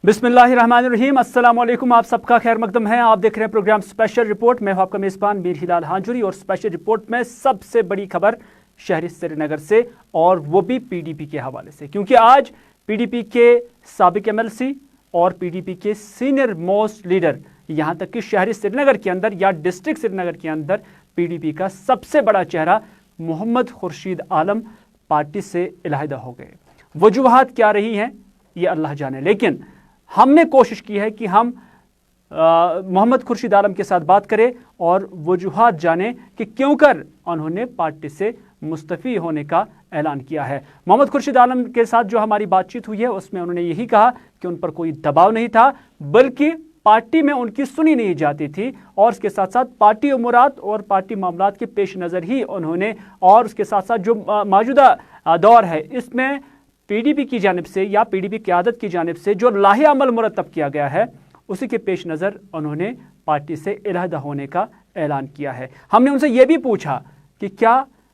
बिस्मिल्लाहिर्रहमानिर्रहीम, अस्सलाम वालेकुम। आप सबका खैर मकदम है। आप देख रहे हैं प्रोग्राम स्पेशल रिपोर्ट। मैं हूं आपका मेज़बान मीर हिलाल हांजुरी और स्पेशल रिपोर्ट में सबसे बड़ी खबर शहरी श्रीनगर से, और वो भी पीडीपी के हवाले से, क्योंकि आज पीडीपी के साबिक एमएलसी और पीडीपी के सीनियर मोस्ट लीडर, यहाँ तक कि शहरी श्रीनगर के अंदर या डिस्ट्रिक्ट श्रीनगर के अंदर पीडीपी का सबसे बड़ा चेहरा मोहम्मद खुर्शीद आलम पार्टी से इलाहिदा हो गए। वजूहात क्या रही हैं ये अल्लाह जाने, लेकिन हमने कोशिश की है कि हम मोहम्मद खुर्शीद आलम के साथ बात करें और वजूहात जाने कि क्यों कर उन्होंने पार्टी से मुस्तफ़ी होने का ऐलान किया है। मोहम्मद खुर्शीद आलम के साथ जो हमारी बातचीत हुई है उसमें उन्होंने यही कहा कि उन पर कोई दबाव नहीं था, बल्कि पार्टी में उनकी सुनी नहीं जाती थी, और उसके साथ साथ पार्टी उमूरात और पार्टी मामलात के पेश नज़र ही उन्होंने, और उसके साथ साथ जो मौजूदा दौर है इसमें पीडीपी की जानिब से या पीडीपी क़यादत की जानिब से जो लाहे अमल मुरतब किया गया है उसी के पेश नज़र उन्होंने पार्टी से इलाहिदा होने का ऐलान किया है। हमने उनसे ये भी पूछा कि क्या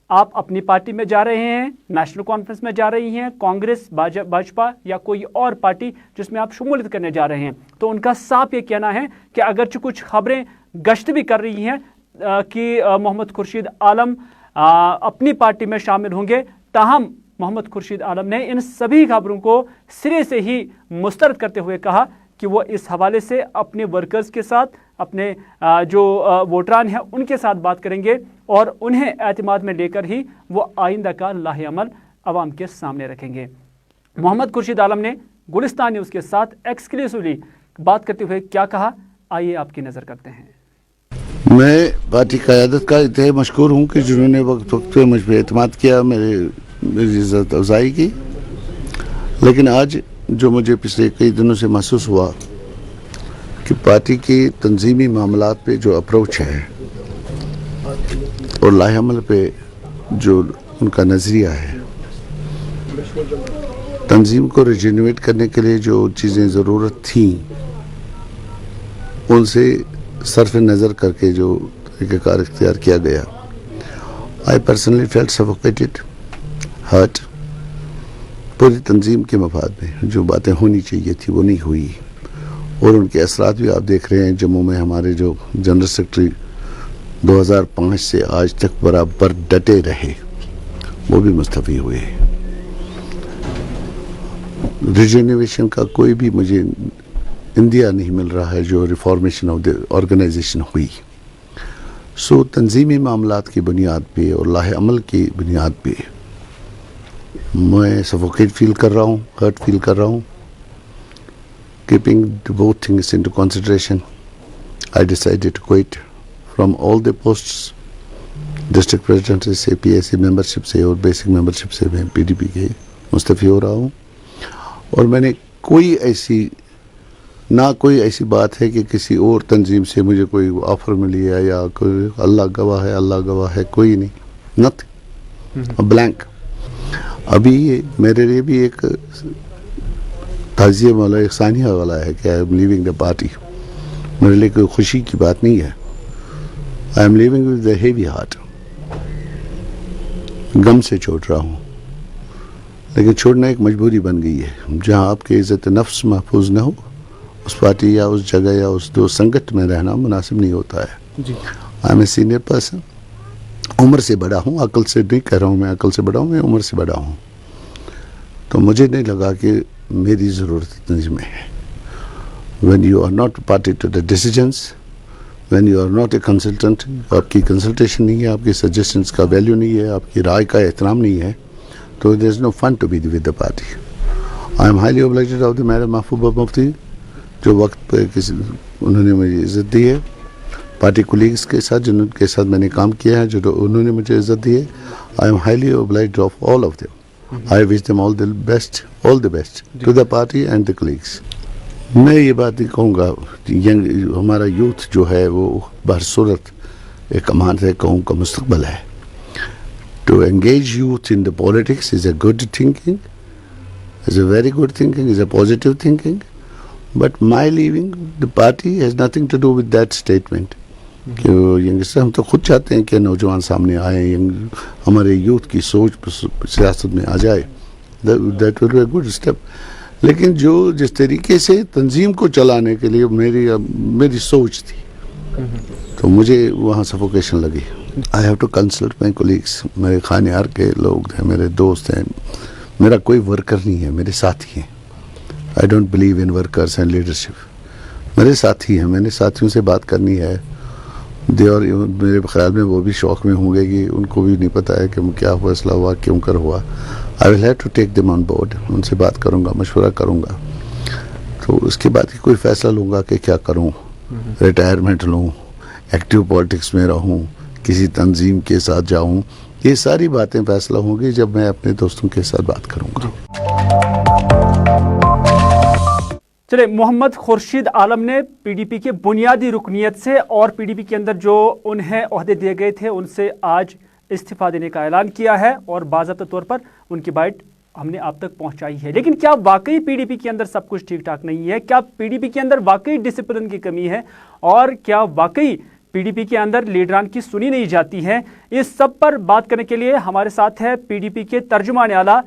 आप अपनी पार्टी में जा रहे हैं, नेशनल कॉन्फ्रेंस में जा रही हैं, कांग्रेस, भाजपा या कोई और पार्टी जिसमें आप शमूलियत करने जा रहे हैं। तो उनका साफ ये कहना है कि अगरचे कुछ खबरें गश्त भी कर रही हैं कि मोहम्मद खुर्शीद आलम अपनी पार्टी में शामिल होंगे, ताहम मोहम्मद खुर्शीद आलम ने इन सभी खबरों को सिरे से ही मुस्तरद करते हुए कहा कि वो इस हवाले से अपने वर्कर्स के साथ, अपने जो वोटरान हैं उनके साथ बात करेंगे और उन्हें एतमाद में लेकर ही वो आइंदा का लाहे अमल अवाम के सामने रखेंगे। मोहम्मद खुर्शीद आलम ने गुलिस्तान न्यूज़ के साथ एक्सक्लूसिवली बात करते हुए क्या कहा, आइए आपकी नज़र करते हैं। मैं पार्टी क़यादत का इतने मशकूर हूँ कि जिन्होंने वक्त वक्त पे मुझ पर एतमाद किया, मेरी इज़्ज़त अफ़ज़ाई की। लेकिन आज जो मुझे पिछले कई दिनों से महसूस हुआ कि पार्टी की तंजीमी मामलात पे जो अप्रोच है और लाहे अमल पे जो उनका नज़रिया है, तंजीम को रिजेन्युएट करने के लिए जो चीज़ें ज़रूरत थी उनसे सरफ नज़र करके जो तरीक़ाकार इख्तियार किया गया, I personally felt suffocated, hurt. पूरी तंजीम के मफाद में जो बातें होनी चाहिए थी वो नहीं हुई, और उनके असरात भी आप देख रहे हैं। जम्मू में हमारे जो जनरल सेक्रेटरी 2005 से आज तक बराबर डटे रहे, वो भी मुस्तफ़ी हुए। रिजेन्युएशन का कोई भी मुझे इंदिया नहीं मिल रहा है जो रिफॉर्मेशन ऑफ द ऑर्गेनाइजेशन हुई। सो तंजीमी मामलात की बुनियाद पे और लाहे अमल की बुनियाद पे मैं सफोकेट फील कर रहा हूँ, हर्ट फील कर रहा हूँ। Keeping both things into consideration, I decided to quit from all the posts, district president से, पीएसी मेंबरशिप से और बेसिक मेंबरशिप से मैं पीडीपी के मुस्तफ़ी हो रहा हूँ। और मैंने कोई ऐसी बात है कि किसी और तंजीम से मुझे कोई ऑफर मिली है या कोई, अल्लाह गवाह है, कोई नहीं, नथिंग, ब्लैंक। अभी मेरे लिए भी एक ताज़िया वाला, एक सानिया वाला है कि I am leaving the party. मेरे लिए कोई खुशी की बात नहीं है। I am leaving with the heavy heart, गम से छोड़ रहा हूँ, लेकिन छोड़ना एक मजबूरी बन गई है। जहाँ आपकी इज़्ज़त नफ्स महफूज न हो, उस पार्टी या उस जगह या उस दो संगत में रहना मुनासिब नहीं होता है। I am a senior person, उम्र से बड़ा हूँ, अकल से नहीं कह रहा हूँ, मैं अकल से बड़ा हूँ, मैं उम्र से बड़ा हूँ। तो मुझे नहीं लगा कि मेरी ज़रूरत तंजीम में है। When you are not party to the decisions, when you are not a consultant, आपकी कंसल्टेशन नहीं है, आपकी सजेशंस का वैल्यू नहीं है, आपकी राय का एहतराम नहीं है, तो there is no fun to be with the party. I am highly obliged of the Madam महफूबा मुफ्ती, जो वक्त पे उन्होंने मुझे इज़्ज़त दी है। पार्टी कोलीग्स के साथ जिनके साथ मैंने काम किया है, जो उन्होंने मुझे इज़्ज़त दी है, I am highly obliged of all of them. I wish them all the best to the party and the colleagues. मैं ये बात नहीं कहूँगा, यंग हमारा यूथ जो है वो बहरसूरत एक अमानत है, कौम का मुस्तकबल है। To engage youth in the politics is a good thinking, is a very good thinking, is a positive thinking, but my leaving the party has nothing to do with that statement. कि youngster, हम तो खुद चाहते हैं कि नौजवान सामने आए, हमारे यूथ की सोच सियासत में आ जाए, that will be a good step. لیکن جو جس طریقے سے تنظیم کو چلانے کے لیے میری سوچ تھی تو مجھے وہاں سفوکیشن لگی. I have to consult my colleagues. میرے خانیار کے لوگ ہیں, میرے دوست ہیں, میرا کوئی ورکر نہیں ہے, میرے ساتھی ہیں. I don't believe in workers and leadership. میرے ساتھی ہیں, میں نے ساتھیوں سے بات کرنی ہے. اور میرے خیال میں وہ بھی شوق میں ہوں گے کہ ان کو بھی نہیں پتہ ہے کہ کیا فیصلہ ہوا, کیوں کر ہوا. I will have to take them on board. ان سے بات کروں گا, مشورہ کروں گا, تو اس کے بعد کوئی فیصلہ لوں گا کہ کیا کروں. ریٹائرمنٹ لوں, ایکٹیو پالیٹکس میں رہوں, کسی تنظیم کے ساتھ جاؤں. یہ ساری باتیں فیصلہ ہوں گی جب میں اپنے دوستوں کے ساتھ بات کروں گا. چلے, محمد خورشید عالم نے پی ڈی پی کے بنیادی رکنیت سے اور پی ڈی پی کے اندر جو انہیں عہدے دیے گئے تھے ان سے آج استعفیٰ دینے کا اعلان کیا ہے اور باضابطہ طور پر ان کی بائٹ ہم نے آپ تک پہنچائی ہے. لیکن کیا واقعی پی ڈی پی کے اندر سب کچھ ٹھیک ٹھاک نہیں ہے؟ کیا پی ڈی پی کے اندر واقعی ڈسپلن کی کمی ہے؟ اور کیا واقعی پی ڈی پی کے اندر لیڈران کی سنی نہیں جاتی ہے؟ اس سب پر بات کرنے کے لیے ہمارے ساتھ ہے پی ڈی پی کے ترجمان اعلیٰ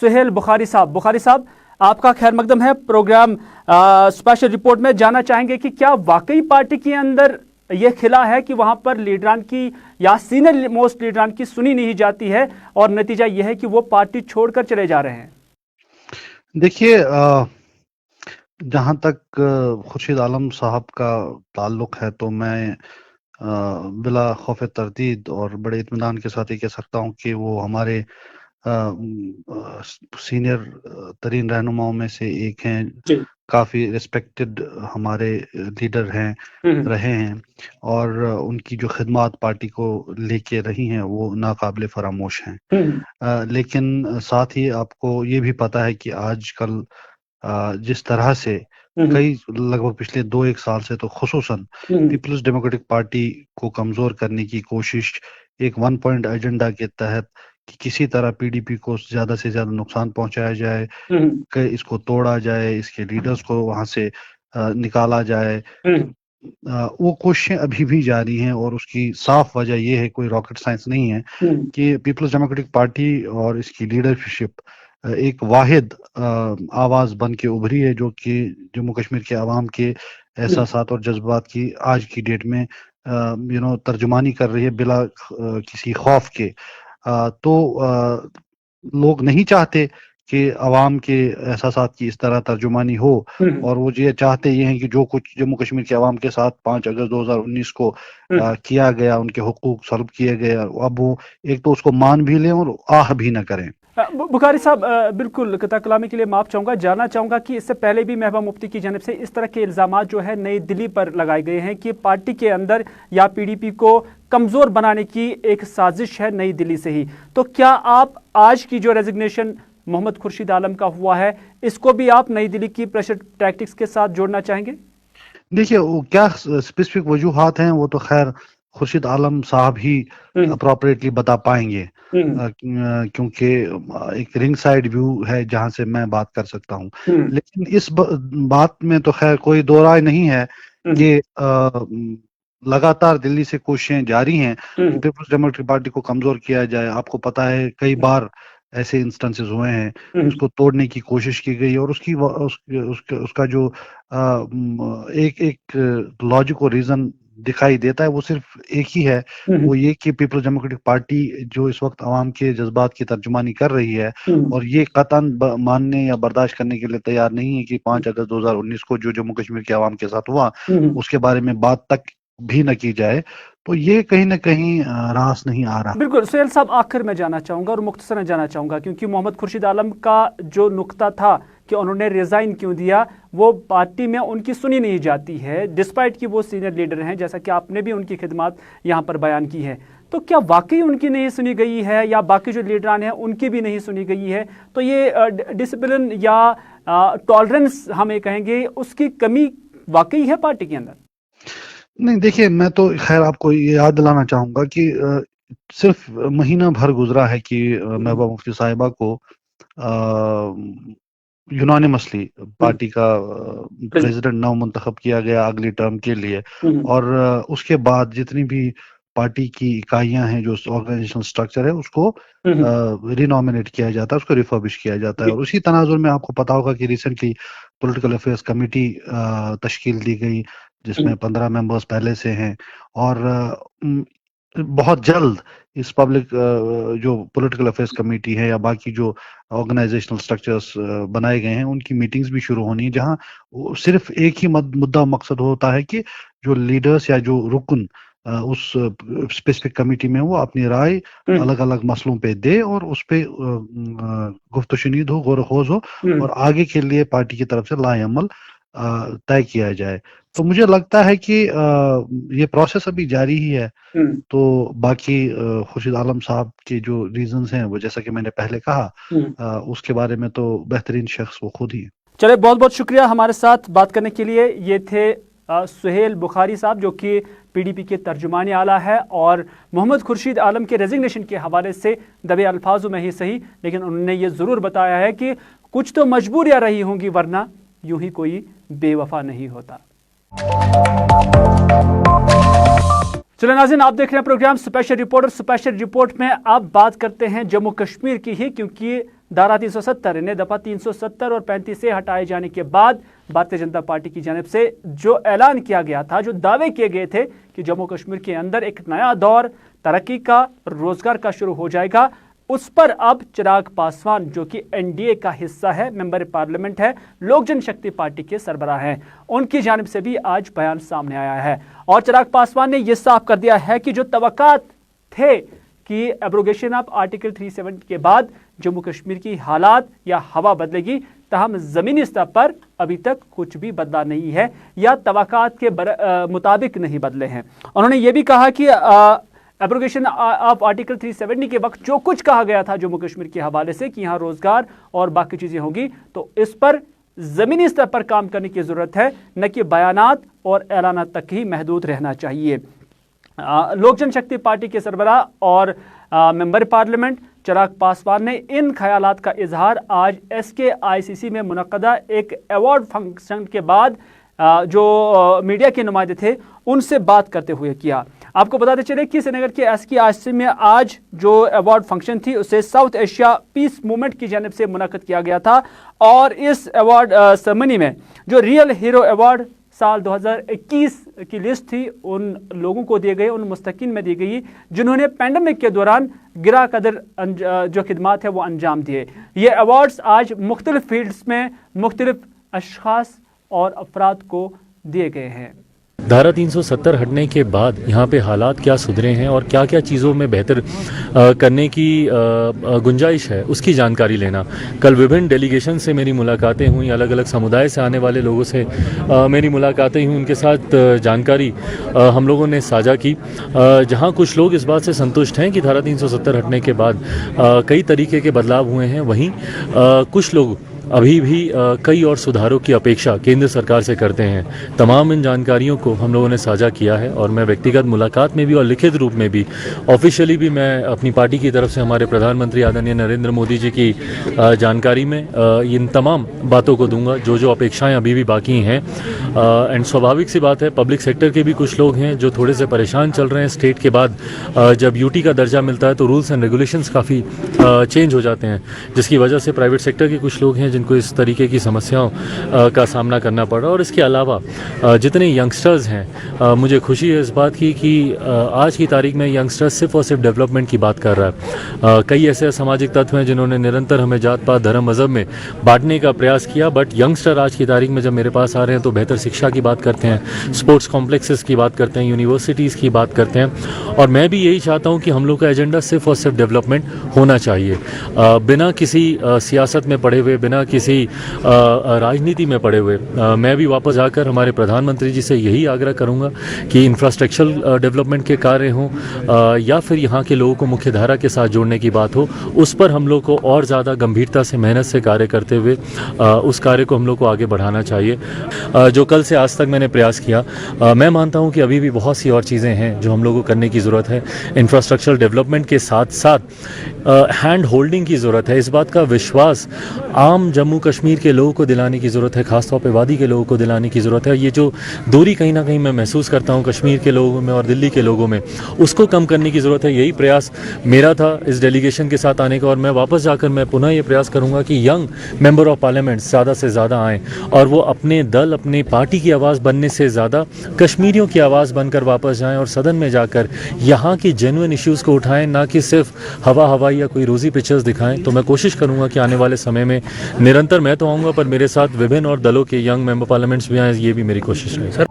سہیل بخاری صاحب. بخاری صاحب, آپ کا خیر مقدم ہے پروگرام اسپیشل رپورٹ میں. جاننا چاہیں گے کہ کیا واقعی پارٹی کے اندر یہ خلا ہے کہ وہاں پر لیڈران کی یا سینئر موسٹ لیڈران کی سنی نہیں جاتی ہے اور نتیجہ یہ ہے کہ وہ پارٹی چھوڑ کر چلے جا رہے ہیں؟ دیکھیے, جہاں تک خورشید عالم صاحب کا تعلق ہے تو میں بلا خوف تردید اور بڑے اطمینان کے ساتھ یہ کہہ سکتا ہوں کہ وہ ہمارے سینئر ترین رہنماؤں میں سے ایک ہیں. کافی ریسپیکٹڈ ہمارے لیڈر ہیں, رہے ہیں, اور ان کی جو خدمات پارٹی کو لے کے رہی ہیں وہ ناقابل فراموش ہیں. لیکن ساتھ ہی آپ کو یہ بھی پتہ ہے کہ آج کل جس طرح سے کئی لگ بھگ پچھلے 2-1 سال سے تو خصوصاً پیپلز ڈیموکریٹک پارٹی کو کمزور کرنے کی کوشش ایک 1 پوائنٹ ایجنڈا کے تحت کہ کسی طرح پی ڈی پی کو زیادہ سے زیادہ نقصان پہنچایا جائے, کہ اس کو توڑا جائے, اس کے لیڈرز کو وہاں سے نکالا جائے, وہ کوششیں ابھی بھی جاری ہیں. اور اس کی صاف وجہ یہ ہے, کوئی راکٹ سائنس نہیں ہے, کہ پیپلز ڈیموکریٹک پارٹی اور اس کی لیڈرشپ ایک واحد آواز بن کے ابھری ہے جو کہ جموں کشمیر کے عوام کے احساسات اور جذبات کی آج کی ڈیٹ میں ترجمانی کر رہی ہے بلا کسی خوف کے. تو لوگ نہیں چاہتے کہ عوام کے احساسات کی اس طرح ترجمانی ہو, اور وہ یہ چاہتے یہ ہیں کہ جو کچھ جموں کشمیر کے عوام کے ساتھ 5 اگست 2019 کو کیا گیا, ان کے حقوق سلب کیے گئے, اب وہ ایک تو اس کو مان بھی لیں اور آہ بھی نہ کریں. بخاری صاحب, بالکل قطع کلامی کے لیے معاف چاہوں گا. جاننا چاہوں گا کہ اس سے پہلے بھی محبوبہ مفتی کی جانب سے اس طرح کے الزامات جو ہے نئی دلی پر لگائے گئے ہیں کہ پارٹی کے اندر یا پی ڈی پی کو کمزور بنانے کی ایک سازش ہے نئی دلی سے ہی. تو کیا آپ آج کی جو ریزگنیشن محمد خورشید عالم کا ہوا ہے اس کو بھی آپ نئی دلی کی پریشر ٹیکٹکس کے ساتھ جوڑنا چاہیں گے؟ دیکھیے, وہ کیا اسپیسیفک وجوہات ہیں وہ تو خیر خورشید عالم صاحب ہی اپروپریٹلی بتا پائیں گے, کیونکہ ایک رنگ سائڈ ویو ہے جہاں سے میں بات کر سکتا ہوں. لیکن اس بات میں تو خیر کوئی دو رائے نہیں ہے کہ لگاتار دلی سے کوششیں جاری ہیں کہ پیپلز ڈیموکریٹک پارٹی کو کمزور کیا جائے. آپ کو پتہ ہے کئی بار ایسے انسٹنسز ہوئے ہیں, اس کو توڑنے کی کوشش کی گئی, اور اس کا جو ایک لاجک اور ریزن دکھائی دیتا ہے وہ صرف ایک ہی ہے, وہ یہ کہ پیپلز ڈیموکریٹک پارٹی جو اس وقت عوام کے جذبات کی ترجمانی کر رہی ہے اور یہ قطعاً ماننے یا برداشت کرنے کے لیے تیار نہیں ہے کہ 5 اگست 2019 کو جو جموں کشمیر کے عوام کے ساتھ ہوا اس کے بارے میں بات تک بھی نہ کی جائے, تو یہ کہیں نہ کہیں راس نہیں آ رہا. بالکل سہیل صاحب, آخر میں جانا چاہوں گا اور مختصراً جانا چاہوں گا کیونکہ محمد خورشید عالم کا جو نقطہ تھا کہ انہوں نے ریزائن کیوں دیا, وہ پارٹی میں ان کی سنی نہیں جاتی ہے ڈسپائٹ کہ وہ سینئر لیڈر ہیں, جیسا کہ آپ نے بھی ان کی خدمات یہاں پر بیان کی ہے. تو کیا واقعی ان کی نہیں سنی گئی ہے یا باقی جو لیڈران ہیں ان کی بھی نہیں سنی گئی ہے؟ تو یہ ڈسپلن یا ٹالرنس ہمیں کہیں گے اس کی کمی واقعی ہے پارٹی کے اندر؟ نہیں, دیکھیے, میں تو خیر آپ کو یہ یاد دلانا چاہوں گا کہ صرف مہینہ بھر گزرا ہے کہ محبوبہ مفتی صاحبہ کو یونانیمسلی پارٹی کا پریزیڈنٹ نو منتخب کیا گیا اگلی ٹرم کے لیے, اور اس کے بعد جتنی بھی पार्टी की इकाइयां हैं, जो ऑर्गेनाइजेशनल स्ट्रक्चर है, उसको रिनॉमिनेट किया जाता है, उसको रिफर्बिश किया जाता है। और उसी तनाजुर में आपको पता होगा कि रिसेंटली पॉलिटिकल अफेयर्स कमेटी तश्कील दी गई, जिसमें 15 मेंबर्स पहले से हैं, और बहुत जल्द इस पब्लिक जो पॉलिटिकल अफेयर्स कमेटी है या बाकी जो ऑर्गेनाइजेशनल स्ट्रक्चर्स बनाए गए हैं, उनकी मीटिंग्स भी शुरू होनी है, जहां सिर्फ एक ही मुद्दा मकसद होता है कि जो लीडर्स या जो रुकन उस स्पेसिफिक कमेटी में वो अपनी राय अलग अलग मसलों पे दे और उस पे गुफ्त शुनीद हो, गौर खोज हो, और आगे के लिए पार्टी की तरफ से लाएअमल तय किया जाए। तो मुझे लगता है कि ये प्रोसेस अभी जारी ही है। तो बाकी खुर्शीद आलम साहब के जो रीजंस हैं, वो जैसा कि मैंने पहले कहा, उसके बारे में तो बेहतरीन शख्स वो खुद ही है। चले, बहुत बहुत शुक्रिया हमारे साथ बात करने के लिए। ये थे सुहेल बुखारी साहब, जो कि पीडीपी के तर्जुमान आला है, और मोहम्मद खुर्शीद आलम के रेजिग्नेशन के हवाले से दबे अल्फाजों में ही सही, लेकिन उन्होंने ये ज़रूर बताया है कि कुछ तो मजबूरियाँ रही होंगी, वरना यूं ही कोई बेवफा नहीं होता। चलिए नाज़रीन, आप देख रहे हैं प्रोग्राम स्पेशल रिपोर्ट, और स्पेशल रिपोर्ट में आप बात करते हैं जम्मू कश्मीर की ही, क्योंकि धारा 370 ने दफा 370 और 35 से हटाए जाने के बाद भारतीय जनता पार्टी की जानिब से जो ऐलान किया गया था, जो दावे किए गए थे कि जम्मू कश्मीर के अंदर एक नया दौर तरक्की का, रोजगार का शुरू हो जाएगा, उस पर अब चिराग पासवान, जो कि एनडीए का हिस्सा है, मेंबर पार्लियामेंट है, लोक जनशक्ति पार्टी के सरबराह हैं, उनकी जानिब से भी आज बयान सामने आया है। और चिराग पासवान ने यह साफ कर दिया है कि जो तवक्कात थे कि एब्रोगेशन ऑफ आर्टिकल 370 के बाद जम्मू कश्मीर की हालात या हवा बदलेगी, ताहम ज़मीनी स्तर पर अभी तक कुछ भी बदला नहीं है या तवक्कात के मुताबिक नहीं बदले हैं। उन्होंने ये भी कहा कि एब्रोगेशन ऑफ आर्टिकल 370 के वक्त जो कुछ कहा गया था जम्मू कश्मीर के हवाले से कि यहाँ रोजगार और बाकी चीज़ें होंगी, तो इस पर ज़मीनी स्तर पर काम करने की ज़रूरत है, न कि बयानात और ऐलानात तक ही महदूद रहना चाहिए। लोक जनशक्ति पार्टी के सरबराह और मेंबर पार्लियामेंट चिराग पासवान ने इन ख्यालात का इजहार आज SKICC में मुनक्कदा एक अवार्ड फंक्शन के बाद जो मीडिया के नुमाइंदे थे उनसे बात करते हुए किया। आपको बताते चले कि श्रीनगर के SKICC में आज जो अवार्ड फंक्शन थी उसे साउथ एशिया पीस मूवमेंट की जानिब से मुनक्कद किया गया था, और इस अवार्ड सेरेमनी में जो रियल हीरो अवार्ड साल 2021 की लिस्ट थी उन लोगों को दिए गए, उन मुस्तकिन में दी गई जिन्होंने पैंडमिक के दौरान गिरा कदर जो खिदमात है वो अंजाम दिए। ये अवार्ड्स आज मुख्तलिफ फील्ड्स में मुख्तलिफ अशखास और अफराद को दिए गए हैं। धारा 370 हटने के बाद यहाँ पे हालात क्या सुधरे हैं और क्या क्या चीज़ों में बेहतर करने की गुंजाइश है, उसकी जानकारी लेना। कल विभिन्न डेलीगेशन से मेरी मुलाकातें हुई, अलग अलग समुदाय से आने वाले लोगों से मेरी मुलाकातें हुई, उनके साथ जानकारी हम लोगों ने साझा की। जहाँ कुछ लोग इस बात से संतुष्ट हैं कि धारा 370 हटने के बाद कई तरीके के बदलाव हुए हैं, वहीं कुछ लोग अभी भी कई और सुधारों की अपेक्षा केंद्र सरकार से करते हैं। तमाम इन जानकारियों को हम लोगों ने साझा किया है, और मैं व्यक्तिगत मुलाकात में भी और लिखित रूप में भी, ऑफिशियली भी, मैं अपनी पार्टी की तरफ से हमारे प्रधानमंत्री आदरणीय नरेंद्र मोदी जी की जानकारी में इन तमाम बातों को दूंगा जो जो अपेक्षाएं अभी भी बाकी हैं। एंड स्वाभाविक सी बात है, पब्लिक सेक्टर के भी कुछ लोग हैं जो थोड़े से परेशान चल रहे हैं। स्टेट के बाद जब यूटी का दर्जा मिलता है तो रूल्स एंड रेगुलेशंस काफ़ी चेंज हो जाते हैं, जिसकी वजह से प्राइवेट सेक्टर के कुछ लोग हैं जिनको इस तरीके की समस्याओं का सामना करना पड़ रहा है। और इसके अलावा जितने यंगस्टर्स हैं, मुझे खुशी है इस बात की कि आज की तारीख में यंगस्टर्स सिर्फ और सिर्फ डेवलपमेंट की बात कर रहा है। कई ऐसे सामाजिक तत्व हैं जिन्होंने निरंतर हमें जात पात धर्म मज़हब में बांटने का प्रयास किया, बट यंगस्टर आज की तारीख में जब मेरे पास आ रहे हैं तो बेहतर शिक्षा की बात करते हैं, स्पोर्ट्स कॉम्प्लेक्सेस की बात करते हैं, यूनिवर्सिटीज़ की बात करते हैं। और मैं भी यही चाहता हूँ कि हम लोग का एजेंडा सिर्फ और सिर्फ डेवलपमेंट होना चाहिए, बिना किसी सियासत में पड़े हुए, बिना किसी राजनीति में पड़े हुए। मैं भी वापस आकर हमारे प्रधानमंत्री जी से यही आग्रह करूंगा कि इंफ्रास्ट्रक्चरल डेवलपमेंट के कार्य हों या फिर यहाँ के लोगों को मुख्य धारा के साथ जोड़ने की बात हो, उस पर हम लोग को और ज़्यादा गंभीरता से मेहनत से कार्य करते हुए उस कार्य को हम लोग को आगे बढ़ाना चाहिए। जो कल से आज तक मैंने प्रयास किया, मैं मानता हूँ कि अभी भी बहुत सी और चीज़ें हैं जो हम लोगों को करने की ज़रूरत है। इंफ्रास्ट्रक्चरल डेवलपमेंट के साथ साथ हैंड होल्डिंग की ज़रूरत है। इस बात का विश्वास आम जम्मू कश्मीर के लोगों को दिलाने की ज़रूरत है, ख़ासतौर पे वादी के लोगों को दिलाने की ज़रूरत है। ये जो दूरी कहीं ना कहीं मैं महसूस करता हूँ कश्मीर के लोगों में और दिल्ली के लोगों में, उसको कम करने की ज़रूरत है। यही प्रयास मेरा था इस डेलीगेशन के साथ आने का, और मैं वापस जाकर मैं पुनः ये प्रयास करूँगा कि यंग मेंबर ऑफ पार्लियामेंट ज़्यादा से ज़्यादा आएँ और वो अपने दल, अपने पार्टी की आवाज़ बनने से ज़्यादा कश्मीरियों की आवाज़ बनकर वापस जाएँ और सदन में जाकर यहाँ की जेन्युइन इश्यूज़ को उठाएँ, ना कि सिर्फ हवाई या कोई रोज़ी पिक्चर्स दिखाएं। तो मैं कोशिश करूंगा कि आने वाले समय में निरंतर मैं तो आऊंगा, पर मेरे साथ विभिन्न और दलों के यंग मेंबर पार्लियामेंट्स भी आए, ये भी मेरी कोशिश है सर।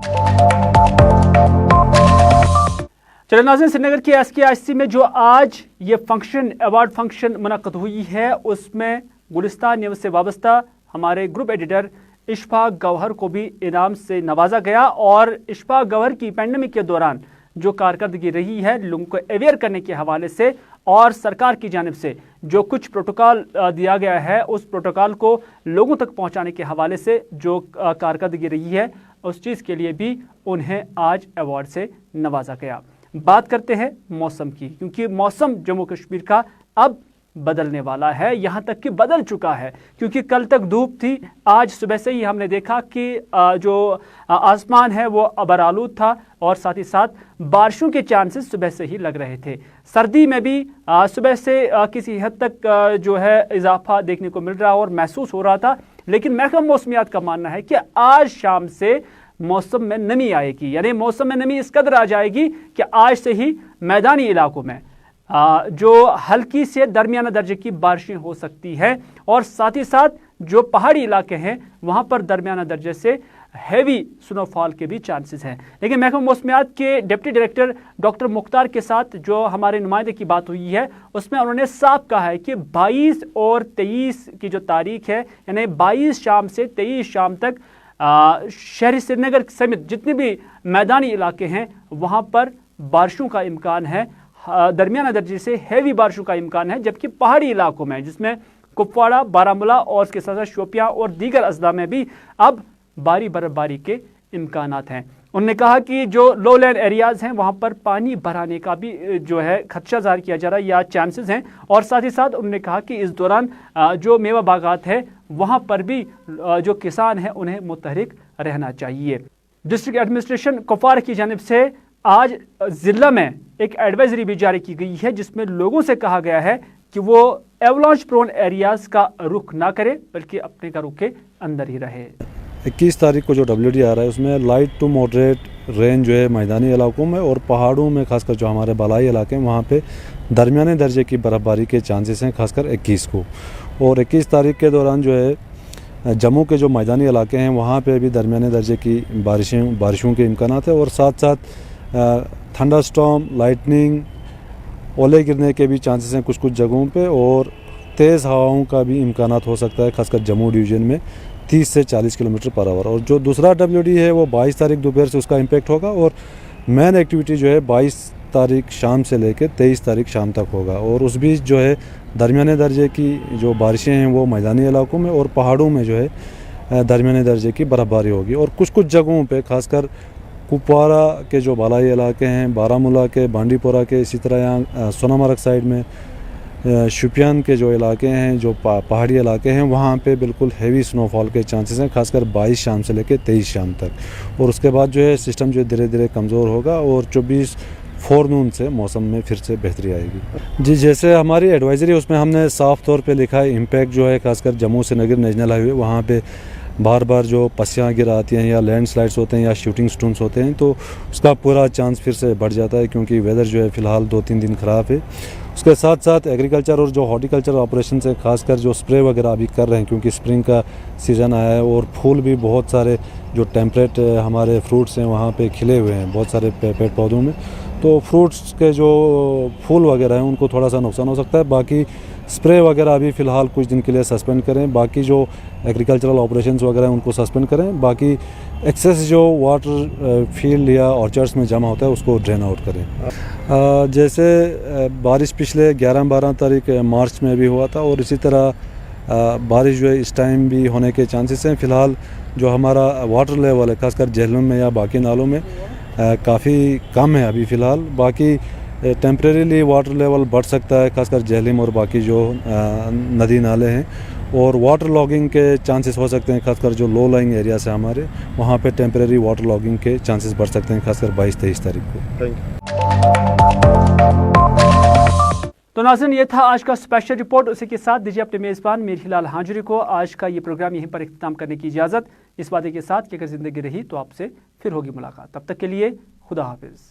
चलिए नाज़रीन, श्रीनगर के SKIC में जो आज ये फंक्शन, अवार्ड फंक्शन मुनक़्क़द हुई है, उसमें गुलिस्तान न्यूज़ से वाबस्ता हमारे ग्रुप एडिटर इशफाक गौहर को भी इनाम से नवाजा गया। और इशफाक गौहर की पैंडेमिक के दौरान जो कारकर्दगी रही है लोगों को अवेयर करने के हवाले से और सरकार की जानिब से जो कुछ प्रोटोकॉल दिया गया है, उस प्रोटोकॉल को लोगों तक पहुंचाने के हवाले से जो कारकर्दगी रही है, उस चीज़ के लिए भी उन्हें आज अवार्ड से नवाजा गया। बात करते हैं मौसम की, क्योंकि मौसम जम्मू कश्मीर का अब बदलने वाला है, यहाँ तक कि बदल चुका है। क्योंकि कल तक धूप थी, आज सुबह से ही हमने देखा कि जो आसमान है वो अबरालूद था और साथ ही साथ बारिशों के चांसेस सुबह से ही लग रहे थे। सर्दी में भी सुबह से किसी हद तक जो है इजाफा देखने को मिल रहा और महसूस हो रहा था, लेकिन महकमा मौसमियात का मानना है कि आज शाम से मौसम में नमी आएगी, यानी मौसम में नमी इस कदर आ जाएगी कि आज से ही मैदानी इलाकों में जो हल्की से दरमियाना दर्जे की बारिशें हो सकती है और साथ ही साथ जो पहाड़ी इलाके हैं वहां पर दरमियाना दर्जे से हैवी स्नोफॉल के भी चांसेस हैं। लेकिन महकमा मौसमियात के डिप्टी डायरेक्टर डॉक्टर मुख्तार के साथ जो हमारे नुमाइंदे की बात हुई है, उसमें उन्होंने साफ कहा है कि 22 और 23 की जो तारीख है, यानी 22 शाम से 23 शाम तक शहरी श्रीनगर समेत जितने भी मैदानी इलाके हैं वहां पर बारिशों का इम्कान है, दरमियाना दर्जे से हैवी बारिशों का इम्कान है। जबकि पहाड़ी इलाकों में जिसमें कुपवाड़ा, बारामूला और उसके साथ शोपियां और दीगर अजला में भी अब बर्फबारी के इम्कानात हैं। उन्होंने कहा कि जो लो लैंड एरियाज़ हैं वहाँ पर पानी भराने का भी जो है खदशा ज़ाहिर किया जा रहा है या चांसेस हैं। और साथ ही साथ उन्होंने कहा कि इस दौरान जो मेवा बागात है वहाँ पर भी जो किसान हैं उन्हें मुतहरिक रहना चाहिए। डिस्ट्रिक्ट एडमिनिस्ट्रेशन कुपवाड़ा की जानिब से आज ज़िला में एक एडवाइजरी भी जारी की गई है, जिसमें लोगों से कहा गया है कि वो एवलांच प्रोन एरियाज़ का रुख ना करें, बल्कि अपने घरों के अंदर ही रहे। 21 तारीख को जो WD आ रहा है उसमें लाइट टू मॉडरेट रेन जो है मैदानी इलाकों में और पहाड़ों में, खासकर जो हमारे बलाई इलाके हैं वहाँ पे दरमियाने दर्जे की बर्फ़बारी के चांसेस हैं, खासकर 21 को। और 21 तारीख के दौरान जो है जम्मू के जो मैदानी इलाके हैं वहाँ पे भी दरमियाने दर्जे की बारिशों के इम्कानात है और साथ साथ थंडर स्टॉर्म, लाइटनिंग, ओले गिरने के भी चांसेस हैं कुछ कुछ जगहों पे और तेज़ हवाओं का भी इम्कानात हो सकता है, खासकर जम्मू डिवीज़न में 30 से 40 किलोमीटर पर आवर। और जो दूसरा WD है वो 22 तारीख दोपहर से उसका इम्पैक्ट होगा और मेन एक्टिविटी जो है 22 तारीख शाम से लेकर 23 तारीख शाम तक होगा। और उस बीच जो है दरमियाने दर्जे की जो बारिशें हैं वो मैदानी इलाकों में और पहाड़ों में जो है दरमियाने दर्जे की बर्फ़बारी होगी। और कुछ कुछ जगहों पे खासकर कुपवाड़ा के जो बालाई इलाके हैं, बारामूला के, बांडीपोरा के, इसी तरह यहाँ सोनामर्ग साइड में शोपियान के जो इलाके हैं, जो पहाड़ी इलाके हैं, वहाँ पे बिल्कुल हैवी स्नोफॉल के चांसेस हैं, खासकर 22 शाम से लेकर 23 शाम तक। और उसके बाद जो है सिस्टम जो धीरे धीरे कमज़ोर होगा और 24 फोरनून से मौसम में फिर से बेहतरी आएगी। जी, जैसे हमारी एडवाइजरी उसमें हमने साफ़ तौर पे लिखा है इम्पैक्ट जो है खासकर जम्मू श्रीनगर नेशनल हाईवे, वहाँ पे बार बार जो पस्सियाँ गिर आती हैं या लैंड स्लाइड्स होते हैं या शूटिंग स्टोन्स होते हैं तो उसका पूरा चांस फिर से बढ़ जाता है, क्योंकि वेदर जो है फ़िलहाल 2-3 दिन ख़राब है। उसके साथ साथ एग्रीकल्चर और जो हॉर्टिकल्चर ऑपरेशन से खासकर जो स्प्रे वगैरह अभी कर रहे हैं, क्योंकि स्प्रिंग का सीज़न आया है और फूल भी बहुत सारे जो टेम्परेट हमारे फ्रूट्स हैं वहाँ पे खिले हुए हैं बहुत सारे पेड़ पौधों में, तो फ्रूट्स के जो फूल वगैरह हैं उनको थोड़ा सा नुकसान हो सकता है। बाकी स्प्रे वगैरह अभी फ़िलहाल कुछ दिन के लिए सस्पेंड करें, बाकी जो एग्रीकल्चरल ऑपरेशंस वगैरह हैं उनको सस्पेंड करें, बाकी एक्सेस जो वाटर फील्ड या ऑर्चर्ड्स में जमा होता है उसको ड्रेन आउट करें। जैसे बारिश पिछले 11-12 तारीख मार्च में भी हुआ था और इसी तरह बारिश जो है इस टाइम भी होने के चांसेस हैं। फ़िलहाल जो हमारा वाटर लेवल है खासकर झेलम में या बाकी नालों में काफ़ी कम है अभी फ़िलहाल। बाकी टेम्परेरीली वाटर लेवल बढ़ सकता है खासकर झेलम और बाकी जो नदी नाले हैं, और वाटर लॉगिंग के चांसेस हो सकते हैं, खासकर जो लो लाइंग एरियाज है हमारे, वहाँ पे टेम्परेरी वाटर लॉगिंग के चांसेस बढ़ सकते हैं, खासकर 22-23 तारीख को। तो नाज़रीन, ये था आज का स्पेशल रिपोर्ट। उसी के साथ दीजिए अपने मेज़बान मीर हिलाल हांजुरी को आज का ये प्रोग्राम यहीं पर इख्तिताम करने की इजाज़त, इस वादे के साथ कि अगर ज़िंदगी रही तो आपसे फिर होगी मुलाकात। तब तक के लिए खुदा हाफिज़।